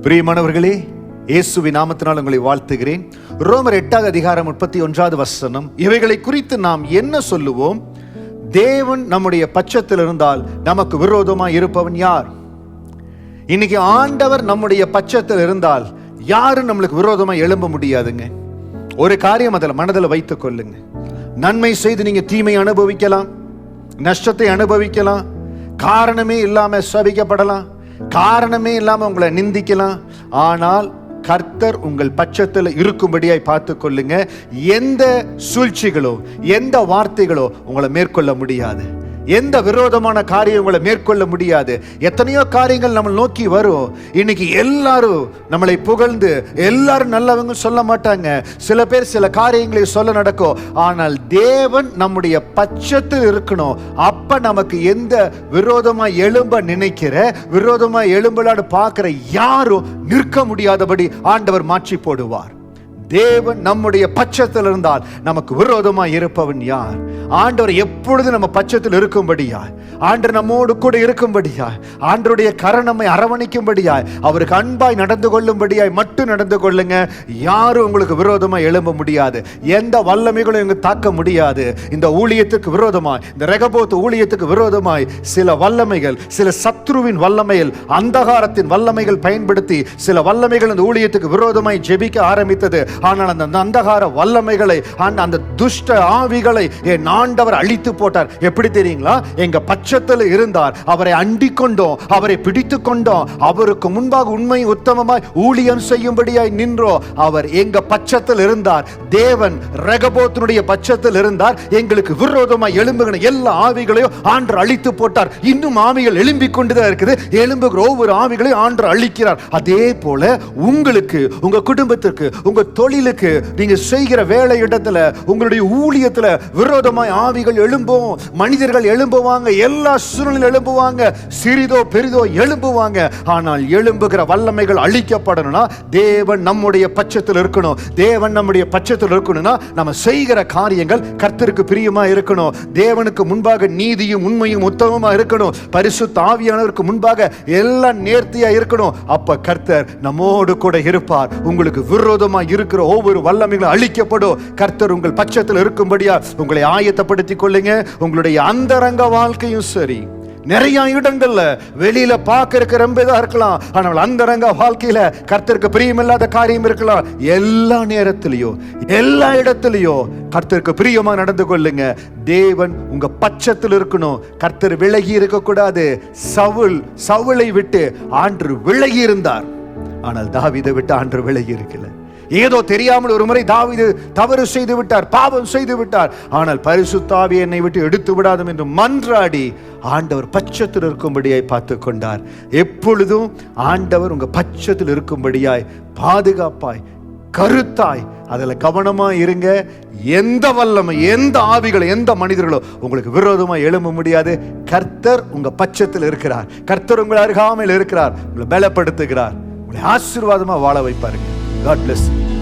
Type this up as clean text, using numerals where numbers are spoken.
பிரியமானவர்களே, இயேசுவின் நாமத்தினால் உங்களை வாழ்த்துகிறேன். ரோமர் 8 அதிகாரம் 31 இவைகளை குறித்து நாம் என்ன சொல்லுவோம்? தேவன் நம்முடைய பட்சத்தில் இருந்தால் நமக்கு விரோதமாய் இருப்பவன் யார்? இன்னைக்கு ஆண்டவர் நம்முடைய பட்சத்தில் இருந்தால் யாரும் நம்மளுக்கு விரோதமாய் எழும்ப முடியாதுங்க. ஒரு காரியம் அதில் மனதில் வைத்துக் கொள்ளுங்க. நன்மை செய்து நீங்க தீமை அனுபவிக்கலாம், நஷ்டத்தை அனுபவிக்கலாம், காரணமே இல்லாம சபிக்கப்படலாம், காரணமே இல்லாம உங்களை நிந்திக்கலாம். ஆனால் கர்த்தர் உங்கள் பட்சத்தில் இருக்கும்படியாய் பார்த்து கொள்ளுங்க. எந்த சூழ்ச்சிகளோ எந்த வார்த்தைகளோ உங்களை மேற்கொள்ள முடியாது. எந்த விரோதமான காரியம் உங்களை மேற்கொள்ள முடியாது. எத்தனையோ காரியங்கள் நம்ம நோக்கி வரும். இன்னைக்கு எல்லாரும் நம்மளை புகழ்ந்து எல்லாரும் நல்லவங்க சொல்ல மாட்டாங்க. சில பேர் சில காரியங்களை சொல்ல நடக்கும். ஆனால் தேவன் நம்முடைய பட்சத்தில் இருக்கணும். அப்ப நமக்கு எந்த விரோதமா எழும்ப நினைக்கிற, விரோதமா எழும்பலான்னு பார்க்கிற யாரும் நிற்க முடியாதபடி ஆண்டவர் மாற்றி போடுவார். தேவன் நம்முடைய பட்சத்தில் இருந்தால் நமக்கு விரோதமாய் இருப்பவன் யார்? ஆண்டவர் எப்பொழுது நம்ம பட்சத்தில் இருக்கும்படியாய், ஆண்டவர் நம்மோடு கூட இருக்கும்படியாய், ஆண்டருடைய கரம் நம்மை அரவணைக்கும்படியாய், அவருக்கு அன்பாய் நடந்து கொள்ளும்படியாய் மட்டும் நடந்து கொள்ளுங்க. யாரும் உங்களுக்கு விரோதமாய் எழும்ப முடியாது. எந்த வல்லமைகளும் இங்கு தாக்க முடியாது. இந்த ஊழியத்துக்கு விரோதமாய், இந்த ரெகபோத் ஊழியத்துக்கு விரோதமாய் சில வல்லமைகள், சில சத்ருவின் வல்லமைகள், அந்தகாரத்தின் வல்லமைகள் பயன்படுத்தி சில வல்லமைகள் இந்த ஊழியத்துக்கு விரோதமாய் ஜெபிக்க ஆரம்பித்தது. ஆனால் அந்த அந்தகார வல்லமைகளை, அந்த துஷ்ட ஆவிகளை என் ஆண்டவர் அழித்து போட்டார். எப்படி தெரியுங்களா? எங்க பட்சத்தில் இருந்தார். அவரை அண்டிக் கொண்டோம், அவரை பிடித்து கொண்டோம், அவருக்கு முன்பாக உண்மை உத்தமமாய் ஊழியம் செய்யும்படியாய் நின்றோம். அவர் எங்க பட்சத்தில் இருந்தார். தேவன் ரெகபோத்தினுடைய பட்சத்தில் இருந்தார். எங்களுக்கு விரோதமாய் எழும்புகிற எல்லா ஆவிகளையும் ஆண்டவர் அழித்து போட்டார். இன்னும் ஆவிகள் எழும்பிக் கொண்டுதான் இருக்குது. எழும்புகிற ஒவ்வொரு ஆவிகளையும் ஆண்டவர் அழிக்கிறார். அதே போல உங்களுக்கு, உங்க குடும்பத்திற்கு, உங்க தொழிலுக்கு, நீங்க செய்கிற வேலை இடத்துல, உங்களுடைய ஊழியத்துல விரோதமாய் ஆவிகள் எழும்பும். மனிதர்கள் எழும்புவாங்க, எல்லா சூழ்நிலையும் எழும்புவாங்க, சிறிதோ பெரிதோ எழும்புவாங்க. ஆனால் எழும்புகிற வல்லமைகள் அழிக்கப்படணும்னா தேவன் நம்முடைய பட்சத்தில் இருக்கணும். தேவன் நம்முடைய பட்சத்தில் இருக்கணும்னா நம்ம செய்கிற காரியங்கள் கர்த்தருக்கு பிரியமா இருக்கணும். தேவனுக்கு முன்பாக நீதியும் உண்மையும் உத்தமமா இருக்கணும். பரிசுத்த ஆவியானவருக்கு முன்பாக எல்லாம் நேர்த்தியா இருக்கணும். அப்ப கர்த்தர் நம்மோடு கூட இருப்பார். உங்களுக்கு விரோதமா இருக்கிற ஒவ்வொரு வல்லமைகளும் அழிக்கப்படும். கர்த்தர் உங்கள் பட்சத்தில் இருக்கும்படியா உங்களை ஆயத்தப்படுத்திக் கொள்ளுங்க. உங்களுடைய அந்தரங்க வாழ்க்கையும் சரி, நிறைய இடங்கள்ல வெளியில பார்க்க ரொம்ப இதா இருக்கலாம், ஆனால் அந்தரங்க வாழ்க்கையில கர்த்தருக்கு பிரியமில்லாத காரியம் இருக்கலாம். எல்லா நேரத்திலையும் எல்லா இடத்திலையும் கர்த்தருக்கு பிரியமா நடந்து கொள்ளுங்க. தேவன் உங்க பட்சத்தில் இருக்கணும். கர்த்தர் விலகி இருக்க கூடாது. சவுலை விட்டு ஆண்டவர் விலகி இருந்தார். ஆனால் தாவீதை விட்டு ஆண்டவர் விலகி இருக்கல. ஏதோ தெரியாமல் ஒரு முறை தாவீது தவறு செய்து விட்டார், பாவம் செய்து விட்டார். ஆனால் பரிசுத்த ஆவி என்னை விட்டு எடுத்து விடாதும் என்று மன்றாடி ஆண்டவர் பட்சத்தில் இருக்கும்படியாய் பார்த்து கொண்டார். எப்பொழுதும் ஆண்டவர் உங்க பட்சத்தில் இருக்கும்படியாய், பாதுகாப்பாய், கருத்தாய் அதுல கவனமா இருங்க. எந்த வல்லமை, எந்த ஆவிகள், எந்த மனிதர்களோ உங்களுக்கு விரோதமா எழும்ப முடியாது. கர்த்தர் உங்க பட்சத்தில் இருக்கிறார். கர்த்தர் உங்கள் அருகாமையில் இருக்கிறார். உங்களை பலப்படுத்துகிறார். உங்களை ஆசீர்வாதமா வாழ வைப்பாருங்க. God bless you.